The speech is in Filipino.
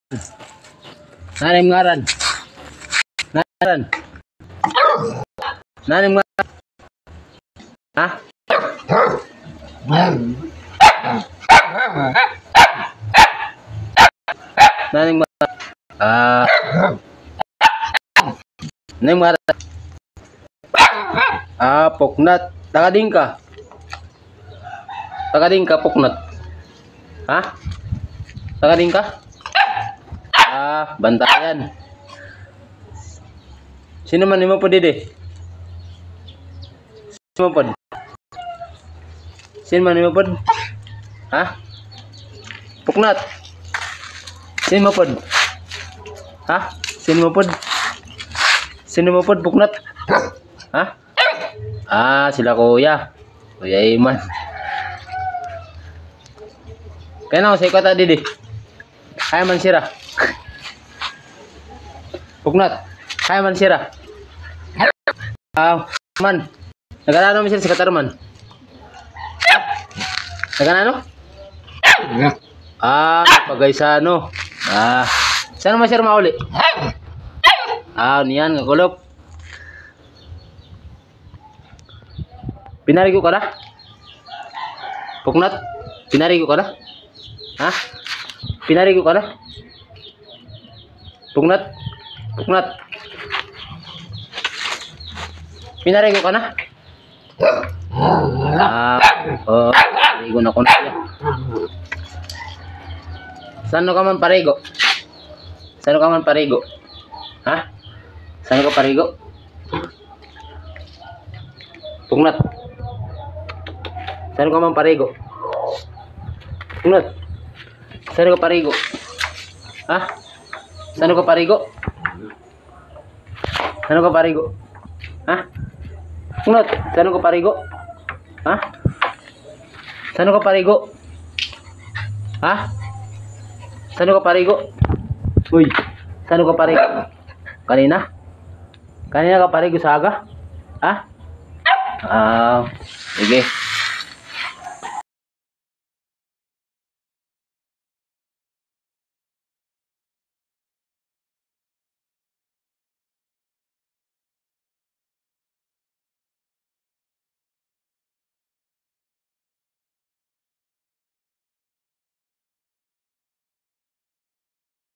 Nanim ngaran. Ngaran. Nanim ngaran. Ha? Nanim ngaran. Nanim ngaran. Poknat. Tagading ka. Tagading ka, poknat. Ha? Tagading ka? Bantayan. Sino man mo po dide? Sino mo po? Sino man mo po? Ha? Puknat. Sino mo po? Ha? Sino mo po? Sino mo po, puknat? Ha? Sila kuya. Kuya Iman. Kaya na ako sa ikota dide. Kaya man sira. Puknat. Kaya man sira. Man. Nagano mo sila sa Katarman? Nagano? Pagaysano. Saan mo sir mauli? Niyan, kakulop. Pinarigo ka na? Puknat? Pinarigo ka na? Ha? Pinarigo ka na? Puknat? Puknat? Pinarigo ka na? Parigo na ko na siya. Saan ka man parigo? Saan ka man parigo? Ha? Saan ka parigo? Puknat? Saan ka man parigo? Puknat? Saan ka parigo? Ha? Saan ka parigo? Saan ka parigo? Ha? Puknat? Saan ka parigo? Ha? Saan ka parigo? Ha? Saan ka parigo? Uy, saan ka parigo? Kanina? Kanina ka parigo sa aga? Ha? Sige.